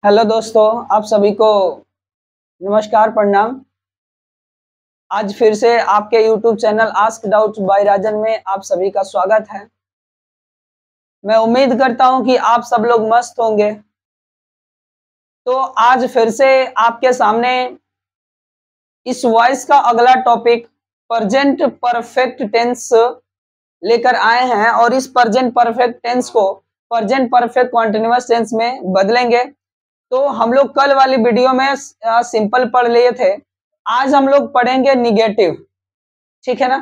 Hello दोस्तों, आप सभी को नमस्कार, प्रणाम। आज फिर से आपके YouTube channel ask doubts by Rajan में आप सभी का स्वागत है। मैं उम्मीद करता हूं कि आप सब लोग मस्त होंगे। तो आज फिर से आपके सामने इस वॉइस का अगला टॉपिक प्रेजेंट परफेक्ट टेंस लेकर आए हैं और इस प्रेजेंट परफेक्ट टेंस को प्रेजेंट परफेक्ट कॉन्टिन्यूअस टेंस में बदलेंगे। तो हम लोग कल वाली वीडियो में सिंपल पढ़ लिए थे। आज हम लोग पढ़ेंगे निगेटिव, ठीक है ना।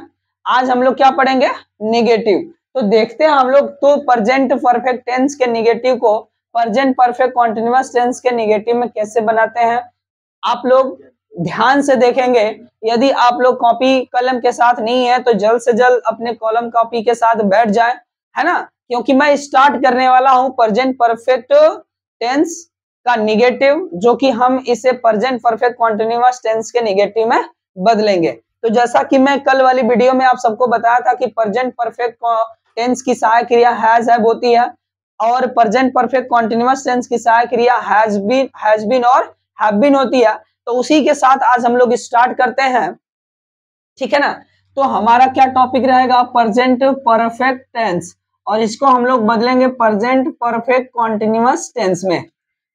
आज हम लोग क्या पढ़ेंगे? निगेटिव। तो देखते हैं हम लोग तो प्रेजेंट परफेक्ट टेंस के निगेटिव को प्रेजेंट परफेक्ट कॉन्टिन्यूअस टेंस के निगेटिव में कैसे बनाते हैं। आप लोग ध्यान से देखेंगे। यदि आप लोग कॉपी कलम के साथ नहीं है तो जल्द से जल्द अपने कॉलम कॉपी के साथ बैठ जाए, है ना, क्योंकि मैं स्टार्ट करने वाला हूं प्रेजेंट परफेक्ट टेंस का निगेटिव, जो कि हम इसे प्रेजेंट परफेक्ट कॉन्टिन्यूअस टेंस के निगेटिव में बदलेंगे। तो जैसा कि मैं कल वाली वीडियो में आप सबको बताया था कि प्रेजेंट परफेक्ट टेंस की सहायक क्रिया हैज हैव होती है और प्रेजेंट परफेक्ट कॉन्टिन्यूअस टेंस की सहायक क्रिया हैज बीन और हैव बीन होती है। तो उसी के साथ आज हम लोग स्टार्ट करते हैं, ठीक है ना। तो हमारा क्या टॉपिक रहेगा? प्रेजेंट परफेक्ट टेंस, और इसको हम लोग बदलेंगे प्रेजेंट परफेक्ट कॉन्टिन्यूअस टेंस में,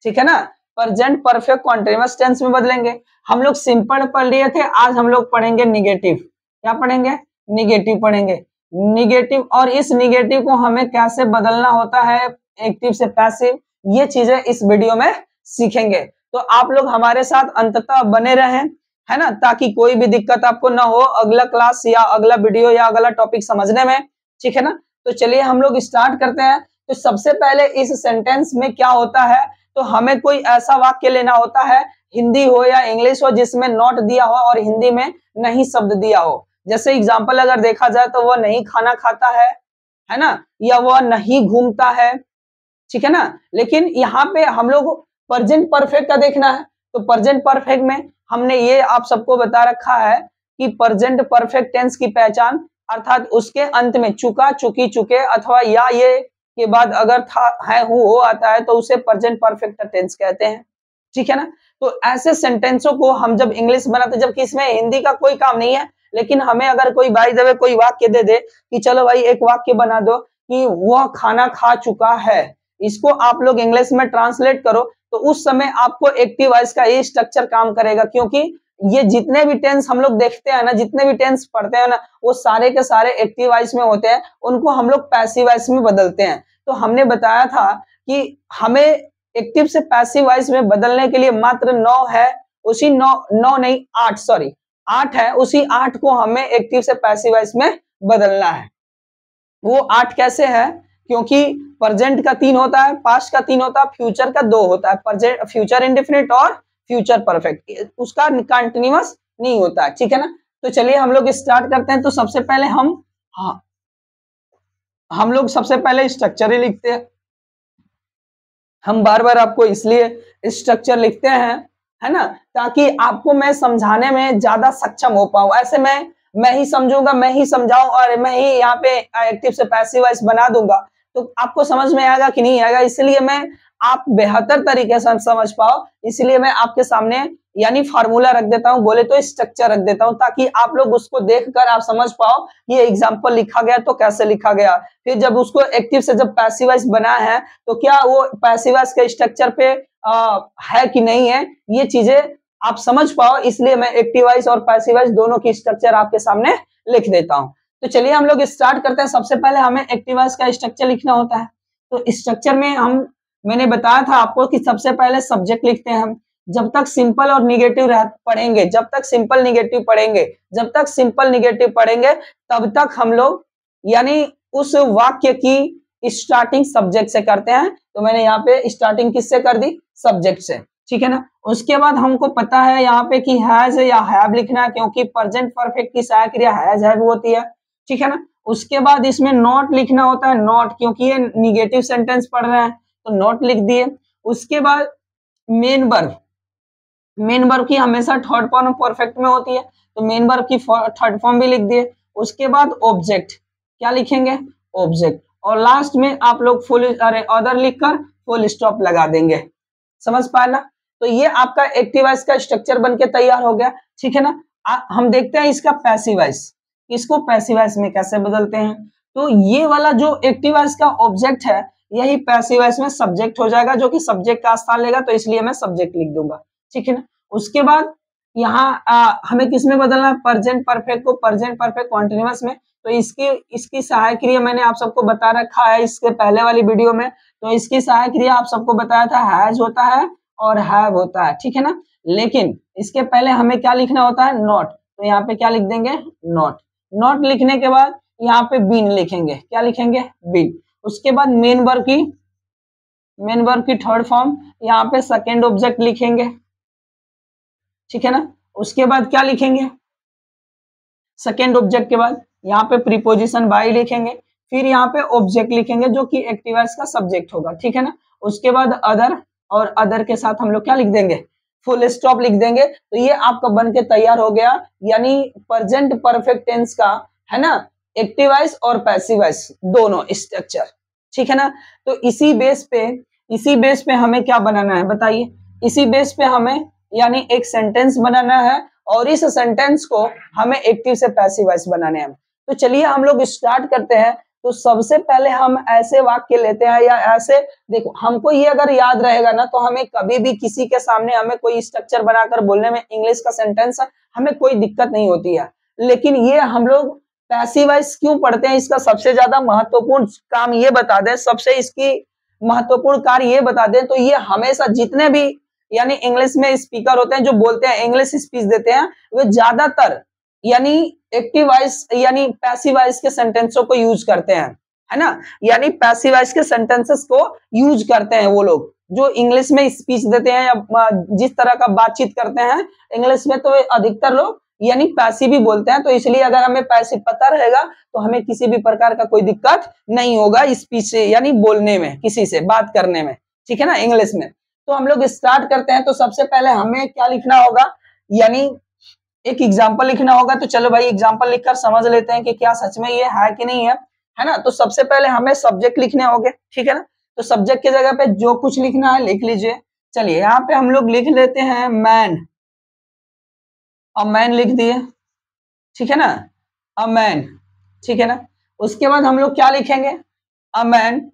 ठीक है ना। प्रेजेंट परफेक्ट कॉन्टिन्यूअस टेंस में बदलेंगे। हम लोग सिंपल पढ़ लिए थे, आज हम लोग पढ़ेंगे निगेटिव। क्या पढ़ेंगे? निगेटिव पढ़ेंगे। निगेटिव, और इस निगेटिव को हमें कैसे बदलना होता है एक्टिव से पैसिव, ये चीजें इस वीडियो में सीखेंगे। तो आप लोग हमारे साथ अंततः बने रहें, है ना, ताकि कोई भी दिक्कत आपको ना हो अगला क्लास या अगला वीडियो या अगला टॉपिक समझने में, ठीक है ना। तो चलिए हम लोग स्टार्ट करते हैं। तो सबसे पहले इस सेंटेंस में क्या होता है, तो हमें कोई ऐसा वाक्य लेना होता है, हिंदी हो या इंग्लिश हो, जिसमें नॉट दिया हो और हिंदी में नहीं शब्द दिया हो। जैसे एग्जांपल अगर देखा जाए तो वह नहीं खाना खाता है ना, या वह नहीं घूमता है, ठीक है ना। लेकिन यहाँ पे हम लोग प्रेजेंट परफेक्ट का देखना है। तो प्रेजेंट परफेक्ट में हमने ये आप सबको बता रखा है कि प्रेजेंट परफेक्ट टेंस की पहचान, अर्थात उसके अंत में चुका, चुकी, चुके अथवा या ये के बाद अगर था, है, हूं, हो आता है तो उसे प्रेजेंट परफेक्ट टेंस कहते हैं, ठीक है ना। तो ऐसे सेंटेंसों को हम जब इंग्लिश बनाते, जबकि इसमें हिंदी का कोई काम नहीं है, लेकिन हमें अगर कोई बाय द वे कोई वाक्य दे दे कि चलो भाई एक वाक्य बना दो कि वह खाना खा चुका है, इसको आप लोग इंग्लिश में ट्रांसलेट करो, तो उस समय आपको एक्टिव वॉइस का ये स्ट्रक्चर काम करेगा। क्योंकि ये जितने भी टेंस हम लोग देखते हैं ना, जितने भी टेंस पढ़ते हैं ना, वो सारे के सारे एक्टिव वॉइस में होते हैं, उनको हम लोग पैसिव वॉइस में बदलते हैं। तो हमने बताया था कि हमें एक्टिव से पैसिव वॉइस में बदलने के लिए मात्र 9 है, उसी 9 नहीं 8 सॉरी 8 है, उसी 8 को हमें एक्टिव से पैसिव वॉइस में बदलना है। वो 8 कैसे है? क्योंकि प्रेजेंट का 3 होता है, पास्ट का 3 होता है, फ्यूचर का 2 होता है। प्रेजेंट, फ्यूचर इंडेफिनिट और फ्यूचर परफेक्ट, उसका कंटिन्यूअस नहीं होता है, ठीक है ना। तो चलिए हम लोग स्टार्ट करते हैं। तो सबसे पहले हम लोग सबसे पहले स्ट्रक्चर ही लिखते हैं। हम बार बार आपको इसलिए स्ट्रक्चर लिखते हैं, है ना, ताकि आपको मैं समझाने में ज्यादा सक्षम हो पाऊं। ऐसे मैं ही समझूंगा, मैं ही समझाऊं और मैं ही यहाँ पे एक्टिव से पैसिव वॉइस बना दूंगा, तो आपको समझ में आएगा कि नहीं आएगा। इसलिए मैं आप बेहतर तरीके से समझ पाओ, इसलिए मैं आपके सामने यानी फार्मूला रख देता हूँ, बोले तो स्ट्रक्चर रख देता हूँ, ताकि आप लोग उसको देखकर आप समझ पाओ ये एग्जाम्पल लिखा गया तो कैसे लिखा गया। फिर जब उसको एक्टिव से जब पैसिव वॉइस बना है तो क्या वो पैसिव वॉइस के स्ट्रक्चर पे है कि नहीं है, ये चीजें आप समझ पाओ, इसलिए मैं एक्टिव वॉइस और पैसिव वॉइस दोनों की स्ट्रक्चर आपके सामने लिख देता हूं। तो चलिए हम लोग स्टार्ट करते हैं। सबसे पहले हमें एक्टिव वॉइस का स्ट्रक्चर लिखना होता है। तो स्ट्रक्चर में मैंने बताया था आपको कि सबसे पहले सब्जेक्ट लिखते हैं हम। जब तक सिंपल और निगेटिव पढ़ेंगे, जब तक सिंपल निगेटिव पढ़ेंगे, जब तक सिंपल निगेटिव पढ़ेंगे, तब तक हम लोग यानी उस वाक्य की स्टार्टिंग सब्जेक्ट से करते हैं। तो मैंने यहाँ पे स्टार्टिंग किससे कर दी? सब्जेक्ट से, ठीक है ना। उसके बाद हमको पता है यहाँ पे कि हैज या हैव लिखना है, क्योंकि प्रेजेंट परफेक्ट की सहायक क्रिया हैज हैव होती है, ठीक है ना। उसके बाद इसमें नॉट लिखना होता है, नॉट, क्योंकि ये निगेटिव सेंटेंस पढ़ रहे हैं तो नॉट लिख दिए। उसके बाद मेन वर्ब, मेन वर्ब की हमेशा थर्ड फॉर्म परफेक्ट में होती है, तो मेन वर्ब की थर्ड फॉर्म भी लिख दिए। उसके बाद ऑब्जेक्ट, क्या लिखेंगे? ऑब्जेक्ट। और लास्ट में आप लोग फुल अदर लिखकर फुल स्टॉप लगा देंगे, समझ पाए ना। तो ये आपका एक्टिव वॉइस का स्ट्रक्चर बनके तैयार हो गया, ठीक है ना। हम देखते हैं इसका पैसिव वॉइस, इसको पैसिव वॉइस में कैसे बदलते हैं। तो ये वाला जो एक्टिव वॉइस का ऑब्जेक्ट है यही पैसिव वॉइस में सब्जेक्ट हो जाएगा, जो कि सब्जेक्ट का स्थान लेगा, तो इसलिए मैं सब्जेक्ट लिख दूंगा, ठीक है ना। उसके बाद यहाँ हमें किस में बदलना है, प्रेजेंट परफेक्ट को प्रेजेंट परफेक्ट कॉन्टिन्यूअस में। तो इसकी सहायक क्रिया मैंने आप सबको बता रखा है इसके पहले वाली वीडियो में। तो इसकी सहायक क्रिया आप सबको बताया था हैज होता है और हैव होता है, ठीक है ना। लेकिन इसके पहले हमें क्या लिखना होता है, नॉट। तो यहाँ पे क्या लिख देंगे, नॉट। नॉट लिखने के बाद यहाँ पे बीन लिखेंगे, क्या लिखेंगे, बीन। उसके बाद मेन वर्ब की थर्ड फॉर्म यहाँ पे सेकेंड ऑब्जेक्ट लिखेंगे, ठीक है ना। उसके बाद क्या लिखेंगे, सेकेंड ऑब्जेक्ट के बाद यहाँ पे प्रीपोजिशन बाय लिखेंगे, फिर यहाँ पे ऑब्जेक्ट लिखेंगे जो कि एक्टिव वॉइस का सब्जेक्ट होगा, ठीक है ना। उसके बाद अदर, और अदर के साथ हम लोग क्या लिख देंगे, फुल स्टॉप लिख देंगे। तो ये आपका बन के तैयार हो गया, यानी प्रेजेंट परफेक्ट टेंस का, है ना, एक्टिव वॉइस और पैसिव वॉइस दोनों स्ट्रक्चर, ठीक है ना। तो इसी बेस पे हमें क्या बनाना है बताइए, इसी बेस पे हमें यानी एक सेंटेंस बनाना है, और इस सेंटेंस को हमें एक्टिव से पैसिव वॉइस बनाने हैं। तो चलिए हम लोग स्टार्ट करते हैं। तो सबसे पहले हम ऐसे वाक्य लेते हैं, या ऐसे, देखो हमको ये अगर याद रहेगा ना, तो हमें कभी भी किसी के सामने हमें कोई स्ट्रक्चर बनाकर बोलने में, इंग्लिश का सेंटेंस हमें कोई दिक्कत नहीं होती है। लेकिन ये हम लोग पैसिव वॉइस क्यों पढ़ते हैं, इसका सबसे ज्यादा महत्वपूर्ण काम ये बता दें, सबसे इसकी महत्वपूर्ण कार्य ये बता दें, तो ये हमेशा जितने भी यानी इंग्लिश में स्पीकर होते हैं जो बोलते हैं, इंग्लिश स्पीच देते हैं, वे ज्यादातर यानी एक्टिव वॉइस यानी पैसिव वॉइस के सेंटेंसों को यूज करते हैं, है ना। यानी पैसिव वॉइस के सेंटेंसेस को यूज करते हैं वो लोग जो इंग्लिश में स्पीच देते हैं, या जिस तरह का बातचीत करते हैं इंग्लिश में, तो अधिकतर लोग यानी पैसिव ही बोलते हैं। तो इसलिए अगर हमें पैसिव पता रहेगा तो हमें किसी भी प्रकार का कोई दिक्कत नहीं होगा स्पीच से, यानी बोलने में, किसी से बात करने में, ठीक है ना, इंग्लिश में। तो हम लोग स्टार्ट करते हैं। तो सबसे पहले हमें क्या लिखना होगा, यानी एक एग्जाम्पल लिखना होगा। तो चलो भाई एग्जाम्पल लिखकर समझ लेते हैं कि क्या सच में ये है कि नहीं है ना। तो सबसे पहले हमें सब्जेक्ट लिखने होंगे, ठीक है ना। तो सब्जेक्ट की जगह पे जो कुछ लिखना है लिख लीजिए। चलिए यहाँ पे हम लोग लिख लेते हैं मैन, और मैन लिख दिए, ठीक है ना, अ मैन, ठीक है ना। उसके बाद हम लोग क्या लिखेंगे, अ मैन।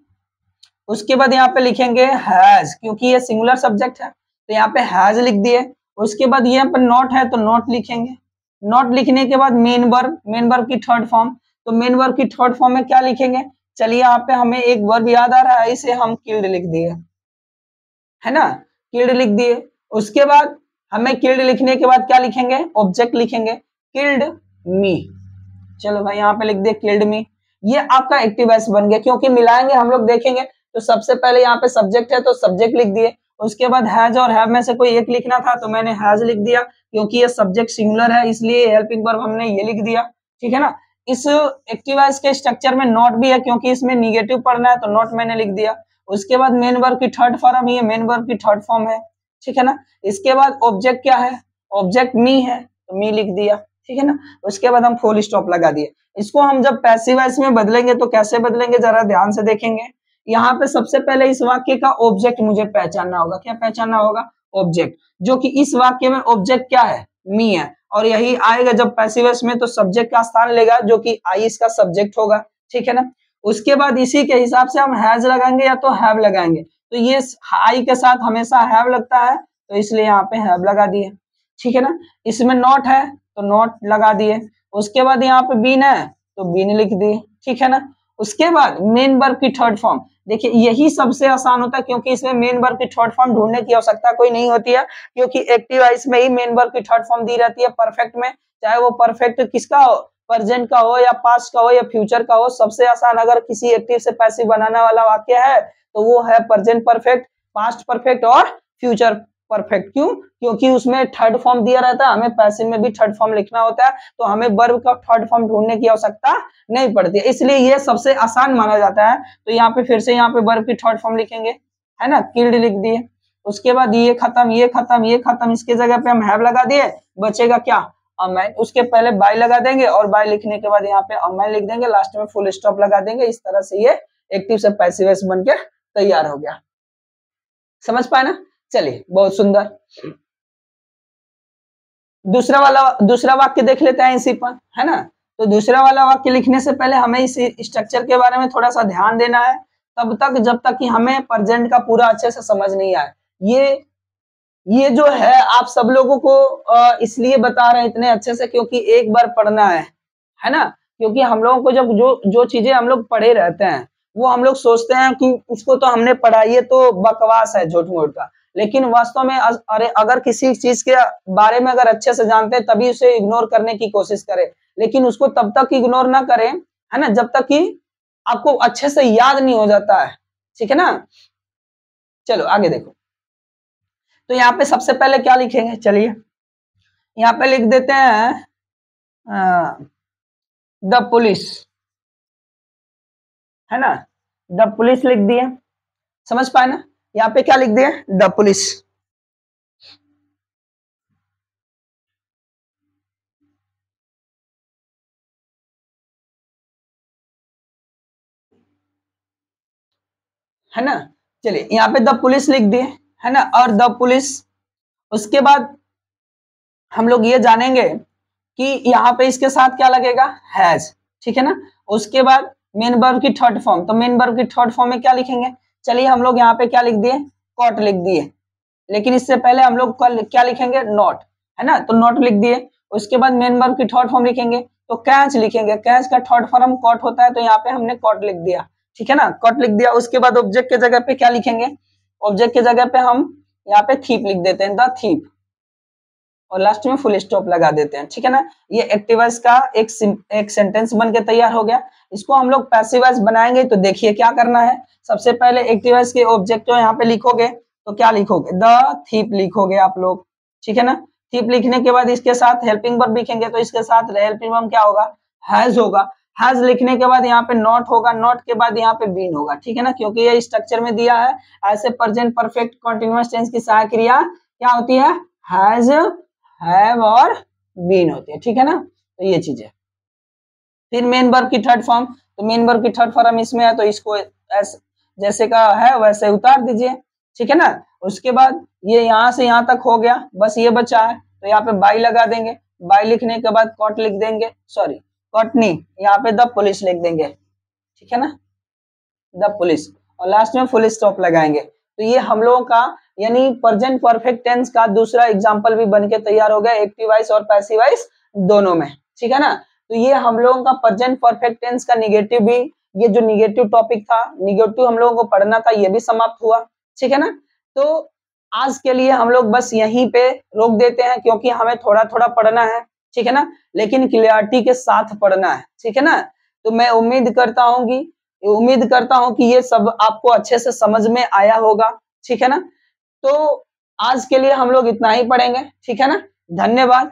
उसके बाद यहाँ पे लिखेंगे हैज, क्योंकि ये सिंगुलर सब्जेक्ट है तो यहाँ पे हैज लिख दिए। उसके बाद यहाँ पे नॉट है तो नॉट लिखेंगे। नॉट लिखने के बाद मेन वर्ब की थर्ड फॉर्म। तो मेन वर्ब की थर्ड फॉर्म में क्या लिखेंगे, चलिए यहाँ पे हमें एक वर्ब याद आ रहा है, इसे हम किल्ड लिख दिए, है ना, किल्ड लिख दिए। उसके बाद हमें किल्ड लिखने के बाद क्या लिखेंगे, ऑब्जेक्ट लिखेंगे, किल्ड मी। चलो भाई यहाँ पे लिख दिए किल्ड मी। ये आपका एक्टिव वॉइस बन गया, क्योंकि मिलाएंगे हम लोग देखेंगे। तो सबसे पहले यहाँ पे सब्जेक्ट है तो सब्जेक्ट लिख दिए। उसके बाद हैज और हैव में से कोई एक लिखना था तो मैंने हैज लिख दिया, क्योंकि ये सब्जेक्ट सिंगुलर है इसलिए हेल्पिंग वर्ब हमने ये लिख दिया, ठीक है ना। इस एक्टिव वॉइस के स्ट्रक्चर में नॉट भी है, क्योंकि इसमें निगेटिव पढ़ना है तो नॉट मैंने लिख दिया। उसके बाद मेन वर्ब की थर्ड फॉर्म, ये मेन वर्ब की थर्ड फॉर्म है, ठीक है ना। इसके बाद ऑब्जेक्ट क्या है, ऑब्जेक्ट मी है तो मी लिख दिया, ठीक है ना। उसके बाद हम फुल स्टॉप लगा दिए। इसको हम जब पैसिव वॉइस में बदलेंगे तो कैसे बदलेंगे जरा ध्यान से देखेंगे। यहाँ पे सबसे पहले इस वाक्य का ऑब्जेक्ट मुझे पहचानना होगा। क्या पहचानना होगा, ऑब्जेक्ट, जो कि इस वाक्य में ऑब्जेक्ट क्या है, मी है। और यही आएगा जब पैसिव वॉइस में तो सब्जेक्ट का स्थान लेगा, जो कि आई इसका सब्जेक्ट होगा, ठीक है ना। उसके बाद इसी के हिसाब से हम हैज लगाएंगे या तो हैव लगाएंगे। तो ये आई के साथ हमेशा हैव लगता है तो इसलिए यहाँ पे हैव लगा दिए, ठीक है ना। इसमें नॉट है तो नॉट लगा दिए। उसके बाद यहाँ पे बीन है तो बीन लिख दिए, ठीक है ना। उसके बाद मेन वर्ब की थर्ड फॉर्म, देखिए यही सबसे आसान होता है, क्योंकि इसमें मेन वर्ब की थर्ड फॉर्म ढूंढने की आवश्यकता कोई नहीं होती है, क्योंकि एक्टिव वॉइस में ही मेन वर्ब की थर्ड फॉर्म दी रहती है परफेक्ट में, चाहे वो परफेक्ट किसका हो, प्रेजेंट का हो या पास्ट का हो या फ्यूचर का हो। सबसे आसान अगर किसी एक्टिव से पैसिव बनाने वाला वाक्य है तो वो है प्रेजेंट परफेक्ट, पास्ट परफेक्ट और फ्यूचर परफेक्ट। क्यों, क्योंकि उसमें थर्ड फॉर्म दिया रहता है, हमें पैसिव में भी थर्ड फॉर्म लिखना होता है, तो हमें वर्ब का थर्ड फॉर्म ढूंढने की आवश्यकता नहीं पड़ती है, इसलिए ये सबसे आसान माना जाता है। तो यहाँ पे फिर से यहाँ पे वर्ब की थर्ड फॉर्म लिखेंगे, है ना, किल्ड लिख दिए। उसके बाद ये खत्म, ये खत्म, ये खत्म, इसके जगह पे हम हैव लगा दिए, बचेगा क्या, अमैन। उसके पहले बाय लगा देंगे और बाय लिखने के बाद यहाँ पे अमैन लिख देंगे, लास्ट में फुल स्टॉप लगा देंगे। इस तरह से ये एक्टिव से पैसिव बन के तैयार हो गया, समझ पाए ना। चलिए, बहुत सुंदर। दूसरा वाक्य देख लेते हैं इसी पर, है ना। तो दूसरा वाला वाक्य लिखने से पहले हमें इस स्ट्रक्चर के बारे में थोड़ा सा ध्यान देना है, तब तक जब तक कि हमें प्रेजेंट का पूरा अच्छे से समझ नहीं आए। ये जो है आप सब लोगों को इसलिए बता रहे हैं इतने अच्छे से, क्योंकि एक बार पढ़ना है ना। क्योंकि हम लोगों को जब जो चीजें हम लोग पढ़े रहते हैं वो हम लोग सोचते हैं कि उसको तो हमने पढ़ा, ये तो बकवास है झूठ मूठ का। लेकिन वास्तव में अरे अगर किसी चीज के बारे में अगर अच्छे से जानते हैं तभी उसे इग्नोर करने की कोशिश करें, लेकिन उसको तब तक इग्नोर ना करें, है ना, जब तक कि आपको अच्छे से याद नहीं हो जाता है। ठीक है ना। चलो आगे देखो। तो यहाँ पे सबसे पहले क्या लिखेंगे, चलिए यहाँ पे लिख देते हैं द पुलिस, है ना। द पुलिस लिख दिए, समझ पाए ना। यहाँ पे क्या लिख दिए, द पुलिस। है ना। चलिए यहाँ पे द पुलिस लिख दिए, है ना। और द पुलिस, उसके बाद हम लोग ये जानेंगे कि यहाँ पे इसके साथ क्या लगेगा, हैज। ठीक है ना। उसके बाद मेन वर्ब की थर्ड फॉर्म, तो मेन वर्ब की थर्ड फॉर्म में क्या लिखेंगे, चलिए हम लोग यहाँ पे क्या लिख दिए, कॉट लिख दिए। लेकिन इससे पहले हम लोग क्या लिखेंगे, नॉट, है ना। तो नॉट लिख दिए। उसके बाद मेन वर्ब की थर्ड फॉर्म लिखेंगे, तो कैच लिखेंगे। कैच का थर्ड फॉर्म कॉट होता है, तो यहाँ पे हमने कॉट लिख दिया। ठीक है ना, कॉट लिख दिया। उसके बाद ऑब्जेक्ट के जगह पे क्या लिखेंगे, ऑब्जेक्ट के जगह पे हम यहाँ पे थीप लिख देते हैं, द थीप, और लास्ट में फुल स्टॉप लगा देते हैं। ठीक है ना। ये एक्टिवर्स का एक सेंटेंस बन के तैयार हो गया। इसको हम लोग पैसिवर्स बनाएंगे। तो देखिए क्या करना है, सबसे पहले एक्टिवर्स के ऑब्जेक्ट यहाँ पे लिखोगे, तो क्या लिखोगे, द थीप लिखोगे आप लोग। ठीक है ना। थीप लिखने के बाद इसके साथ हेल्पिंग वर्ब लिखेंगे, तो इसके साथ हेल्पिंग वर्ब क्या होगा, हैज होगा। हैज लिखने के बाद यहाँ पे नॉट होगा, नॉट के बाद यहाँ पे बीन होगा। ठीक है ना, क्योंकि ये स्ट्रक्चर में दिया है ऐसे प्रेजेंट परफेक्ट कंटीन्यूअस टेंस की सहायक क्रिया क्या होती है, हैज, हैव और बीन होती है। ठीक है ना। तो ये चीज है। फिर मेन वर्ब की थर्ड फॉर्म, तो मेन वर्ब की थर्ड फॉर्म इसमें है, तो इसको जैसे का है वैसे उतार दीजिए। ठीक है ना। उसके बाद ये यहाँ से यहाँ तक हो गया, बस ये बचा है, तो यहाँ पे बाई लगा देंगे। बाई लिखने के बाद कॉट लिख देंगे, सॉरी कॉट नहीं, यहाँ पे द पुलिस लिख देंगे। ठीक है ना, द पुलिस, और लास्ट में फुल स्टॉप लगाएंगे। तो ये हम लोगों का यानी प्रेजेंट परफेक्ट टेंस का दूसरा एग्जांपल भी बनके तैयार हो गया, एक्टिव वॉइस और पैसिव वॉइस दोनों में। ठीक है ना। तो ये हम लोगों का प्रेजेंट परफेक्ट टेंस का निगेटिव भी, ये जो निगेटिव टॉपिक था, निगेटिव हम लोगों को पढ़ना था, ये भी समाप्त हुआ। ठीक है ना। तो आज के लिए हम लोग बस यहीं पे रोक देते हैं, क्योंकि हमें थोड़ा थोड़ा पढ़ना है। ठीक है ना, लेकिन क्लियरिटी के साथ पढ़ना है। ठीक है ना। तो मैं उम्मीद करता हूं कि ये सब आपको अच्छे से समझ में आया होगा। ठीक है ना। तो आज के लिए हम लोग इतना ही पढ़ेंगे। ठीक है ना। धन्यवाद।